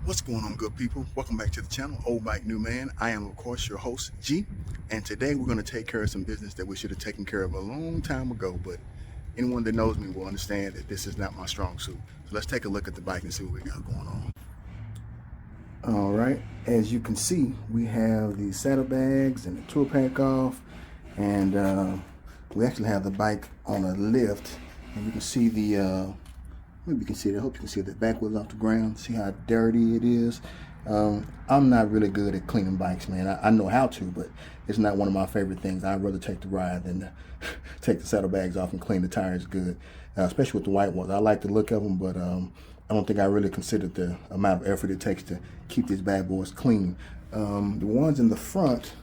What's going on, good people? Welcome back to the channel, Old Bike New Man. I am, of course, your host, G, and today we're going to take care of some business that we should have taken care of a long time ago, but anyone that knows me will understand that this is not my strong suit. So let's take a look at the bike and see what we got going on. All right, as you can see, we have the saddlebags and the tool pack off, and we actually have the bike on a lift, and you can see the maybe you can see it. I hope you can see the back wheels off the ground. See how dirty it is. I'm not really good at cleaning bikes, man. I know how to, but it's not one of my favorite things. I'd rather take the ride than take the saddlebags off and clean the tires good, especially with the white ones. I like the look of them, but I don't think I really considered the amount of effort it takes to keep these bad boys clean. The ones in the front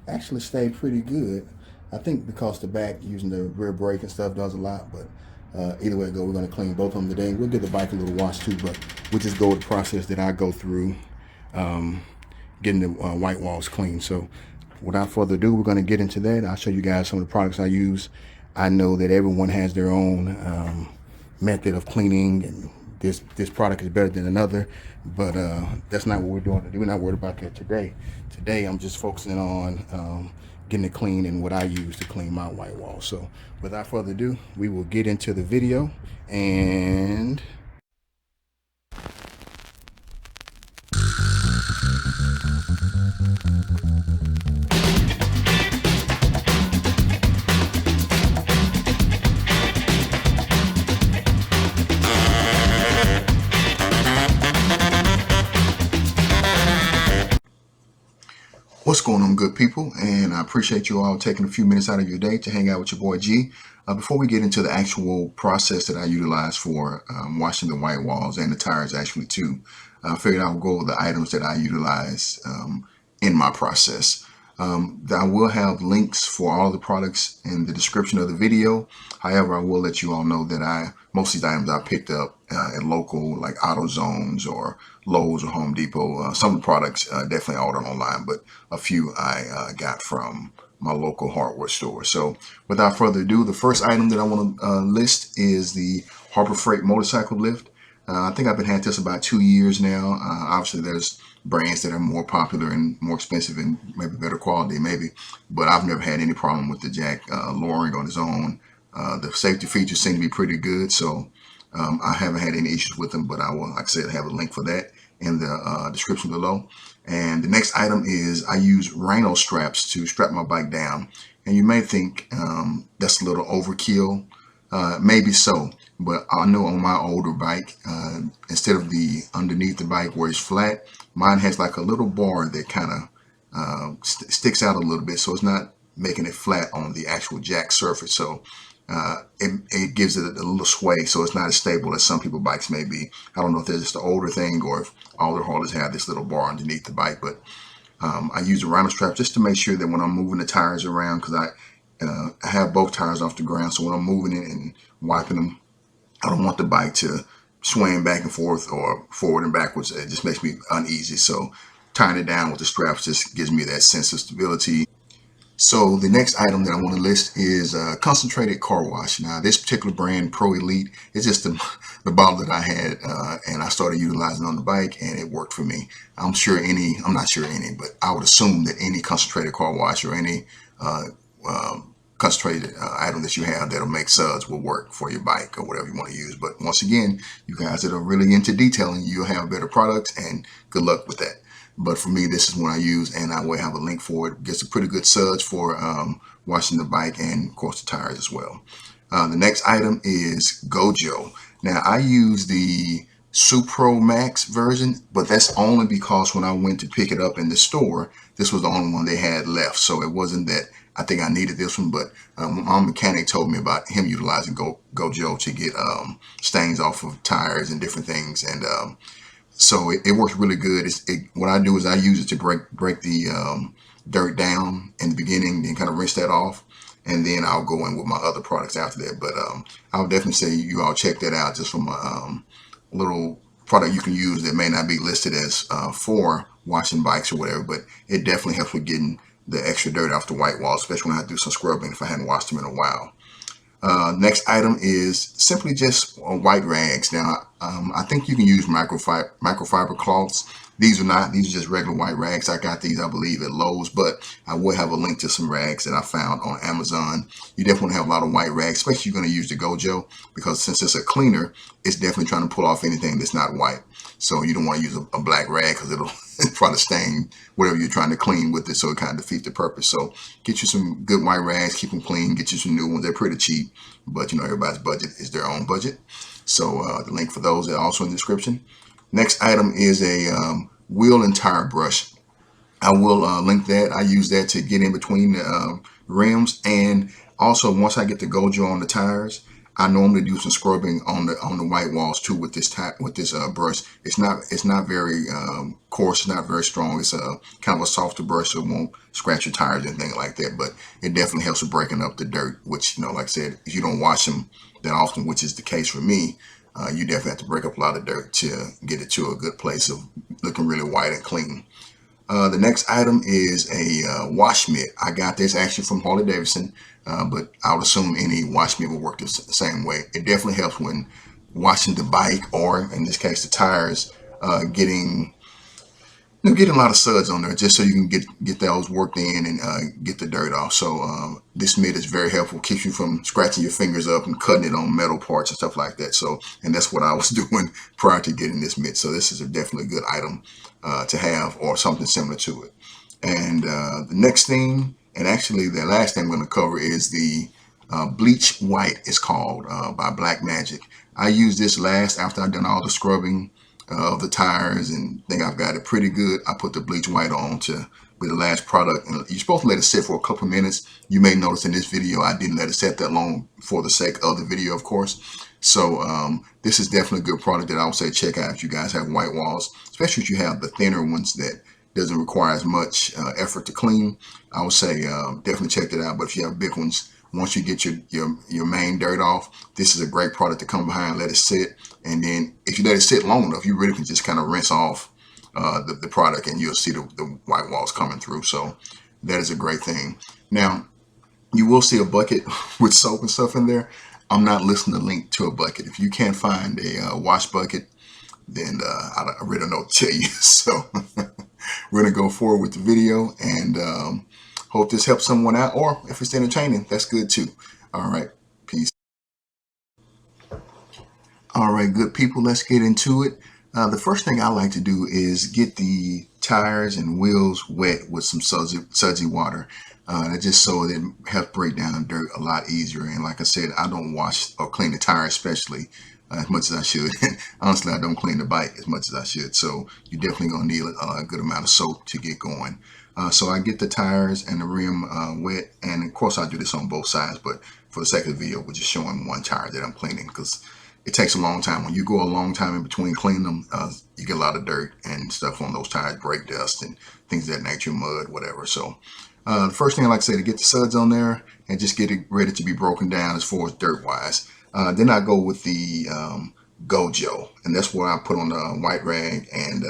actually stay pretty good. I think because the back using the rear brake and stuff does a lot, but either way it goes, we're going to clean both of them today. We'll give the bike a little wash too, but we'll just go with the process that I go through getting the white walls clean. So without further ado, we're going to get into that. I'll show you guys some of the products I use. I know that everyone has their own method of cleaning, and this product is better than another, but that's not what we're doing today. We're not worried about that today. Today I'm just focusing on getting it clean and what I use to clean my white wall. So without further ado, we will get into the video. And what's going on, good people? And I appreciate you all taking a few minutes out of your day to hang out with your boy G. Before we get into the actual process that I utilize for washing the white walls and the tires actually too, I figured I would go over the items that I utilize in my process. I will have links for all the products in the description of the video. However, I will let you all know that most of these items I picked up at local, like AutoZones or Lowe's or Home Depot. Some of the products definitely ordered online, but a few I got from my local hardware store. So without further ado, the first item that I want to list is the Harbor Freight motorcycle lift. I think I've been had this about 2 years now. Obviously, there's brands that are more popular and more expensive and maybe better quality, maybe. But I've never had any problem with the jack lowering on its own. The safety features seem to be pretty good, so I haven't had any issues with them. But I will, like I said, have a link for that in the description below. And the next item is I use rhino straps to strap my bike down. And you may think that's a little overkill. Maybe so, but I know on my older bike, instead of the underneath the bike where it's flat, mine has like a little bar that kind of sticks out a little bit, so it's not making it flat on the actual jack surface. So it gives it a little sway, so it's not as stable as some people's bikes may be. I don't know if that's just an older thing or if all their haulers have this little bar underneath the bike, but I use a rhino strap just to make sure that when I'm moving the tires around, because I have both tires off the ground, so when I'm moving it and wiping them, I don't want the bike to swing back and forth or forward and backwards. It just makes me uneasy. So tying it down with the straps just gives me that sense of stability. So the next item that I want to list is concentrated car wash. Now this particular brand, Pro Elite, is just the bottle that I had and I started utilizing on the bike, and it worked for me. I'm not sure any, but I would assume that any concentrated car wash or any concentrated item that you have that'll make suds will work for your bike or whatever you want to use. But once again, you guys that are really into detailing, you'll have better products, and good luck with that. But for me, this is what I use, and I will have a link for it. Gets a pretty good suds for washing the bike and, of course, the tires as well. The next item is Gojo. Now, I use the Supro Max version, but that's only because when I went to pick it up in the store, this was the only one they had left. So it wasn't that I think I needed this one, but my mechanic told me about him utilizing Gojo to get stains off of tires and different things, and so it works really good. What I do is I use it to break the dirt down in the beginning, then kind of rinse that off, and then I'll go in with my other products after that. But I would definitely say you all check that out, just from a little product you can use that may not be listed as for washing bikes or whatever, but it definitely helps with getting the extra dirt off the white wall, especially when I do some scrubbing if I hadn't washed them in a while. Next item is simply just white rags. Now, I think you can use microfiber cloths. These are not, these are just regular white rags. I got these, I believe, at Lowe's, but I will have a link to some rags that I found on Amazon. You definitely have a lot of white rags, especially if you're going to use the Gojo, because since it's a cleaner, it's definitely trying to pull off anything that's not white. So you don't want to use a black rag because it'll try to stain whatever you're trying to clean with it. So it kind of defeats the purpose. So get you some good white rags, keep them clean, get you some new ones. They're pretty cheap, but you know, everybody's budget is their own budget. So the link for those are also in the description. Next item is a wheel and tire brush. I will link that. I use that to get in between the rims, and also once I get the Gojo on the tires, I normally do some scrubbing on the white walls too with this brush. It's not very coarse. It's not very strong. It's a kind of a softer brush, so it won't scratch your tires or anything like that. But it definitely helps with breaking up the dirt, which, you know, like I said, if you don't wash them that often, which is the case for me, you definitely have to break up a lot of dirt to get it to a good place of looking really white and clean. The next item is a wash mitt. I got this actually from Harley Davidson, but I would assume any wash mitt will work the same way. It definitely helps when washing the bike, or in this case the tires, getting a lot of suds on there, just so you can get those worked in and get the dirt off. So this mitt is very helpful, keeps you from scratching your fingers up and cutting it on metal parts and stuff like that. So, and that's what I was doing prior to getting this mitt. So this is definitely a good item to have, or something similar to it. And the next thing, and actually the last thing I'm going to cover, is the bleach white. It's called by Black Magic. I used this last after I've done all the scrubbing of the tires and think I've got it pretty good. I put the bleach white on to be the last product, and you're supposed to let it sit for a couple of minutes. You may notice in this video I didn't let it sit that long for the sake of the video, of course. So this is definitely a good product that I would say check out if you guys have white walls, especially if you have the thinner ones that doesn't require as much effort to clean. I would say definitely check that out. But if you have big ones, once you get your main dirt off, this is a great product to come behind, let it sit. And then if you let it sit long enough, you really can just kind of rinse off the product, and you'll see the white walls coming through. So that is a great thing. Now, you will see a bucket with soap and stuff in there. I'm not listing the link to a bucket. If you can't find a wash bucket, then I really don't know what to tell you. So we're going to go forward with the video, and hope this helps someone out, or if it's entertaining, that's good too. All right, peace. All right, good people, let's get into it. The first thing I like to do is get the tires and wheels wet with some sudsy water. Just so it helps break down dirt a lot easier. And like I said, I don't wash or clean the tire especially as much as I should. Honestly, I don't clean the bike as much as I should. So you're definitely gonna need a good amount of soap to get going. So I get the tires and the rim wet, and of course I do this on both sides, but for the sake of the video, we're just showing one tire that I'm cleaning, because it takes a long time. When you go a long time in between cleaning them, you get a lot of dirt and stuff on those tires, brake dust and things of that nature, mud, whatever. So the first thing I like to say, to get the suds on there and just get it ready to be broken down as far as dirt wise. Then I go with the Gojo, and that's what I put on the white rag and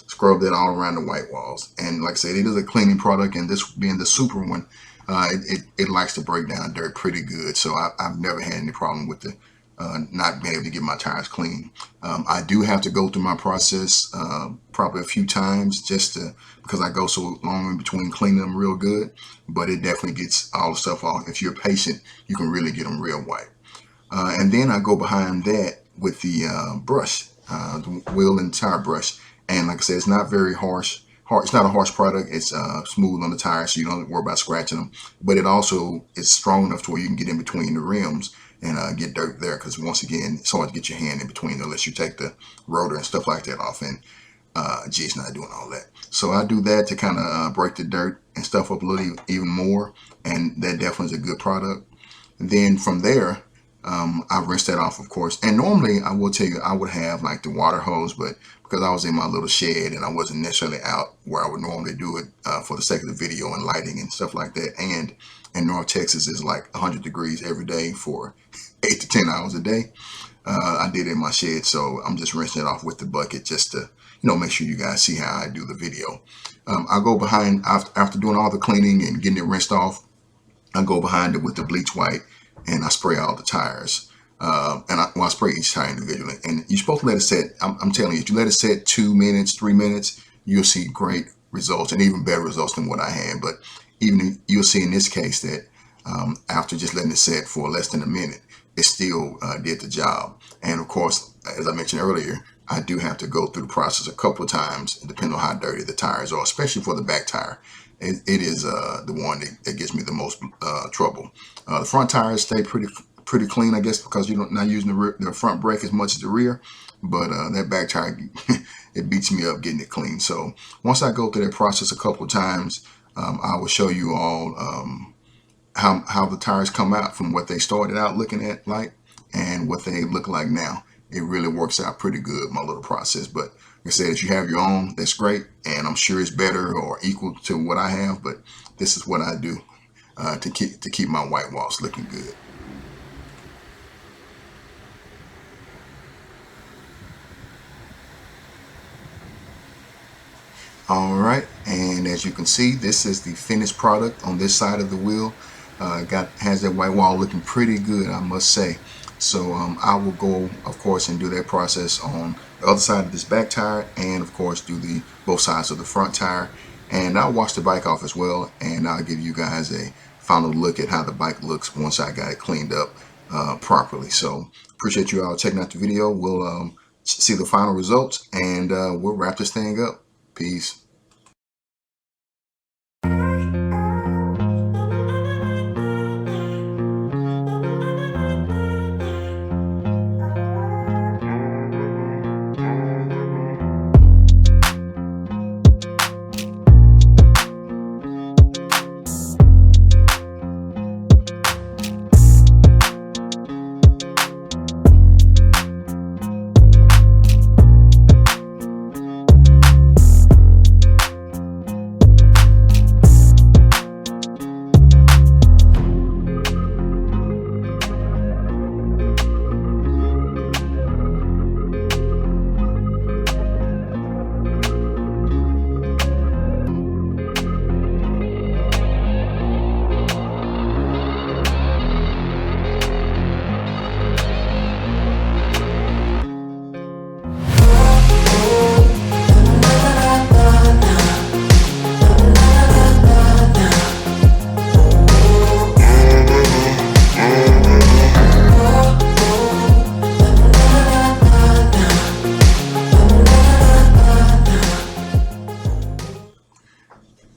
scrub that all around the white walls. And like I said, it is a cleaning product, and this being the super one, it likes to break down dirt pretty good. So I've never had any problem with the not being able to get my tires clean. I do have to go through my process probably a few times, because I go so long in between cleaning them real good, but it definitely gets all the stuff off. If you're patient, you can really get them real white. And then I go behind that with the brush, the wheel and tire brush. And like I said, it's not very harsh. It's not a harsh product. It's smooth on the tires, so you don't worry about scratching them. But it also is strong enough to where you can get in between the rims and get dirt there, because once again, it's hard to get your hand in between unless you take the rotor and stuff like that off, and it's not doing all that. So I do that to kind of break the dirt and stuff up a little even more, and that definitely is a good product. And then from there, I rinse that off, of course. And normally, I will tell you, I would have like the water hose, but because I was in my little shed and I wasn't necessarily out where I would normally do it for the sake of the video and lighting and stuff like that. And in North Texas, it's like 100 degrees every day for 8 to 10 hours a day. I did it in my shed, so I'm just rinsing it off with the bucket just to, make sure you guys see how I do the video. I go behind, after doing all the cleaning and getting it rinsed off, I go behind it with the bleach white and I spray all the tires. Well, I spray each tire individually. And you're supposed to let it set. I'm telling you, if you let it set 2 minutes, 3 minutes, you'll see great results and even better results than what I had. But even you'll see in this case that after just letting it set for less than a minute, it still did the job. And of course, as I mentioned earlier, I do have to go through the process a couple of times, depending on how dirty the tires are, especially for the back tire. It is the one that gives me the most trouble. The front tires stay pretty clean, I guess, because you're not using the front brake as much as the rear. But that back tire, it beats me up getting it clean. So once I go through that process a couple of times, I will show you all how the tires come out from what they started out looking at like and what they look like now. It really works out pretty good, my little process. But like I said, if you have your own, that's great, and I'm sure it's better or equal to what I have. But this is what I do to keep my white walls looking good. All right, and as you can see, this is the finished product on this side of the wheel. Has that white wall looking pretty good, I must say. So I will go, of course, and do that process on the other side of this back tire, and of course do both sides of the front tire. And I'll wash the bike off as well, and I'll give you guys a final look at how the bike looks once I got it cleaned up properly. So appreciate you all checking out the video. We'll see the final results, and we'll wrap this thing up. Peace.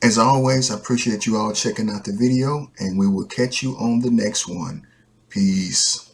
As always, I appreciate you all checking out the video, and we will catch you on the next one. Peace.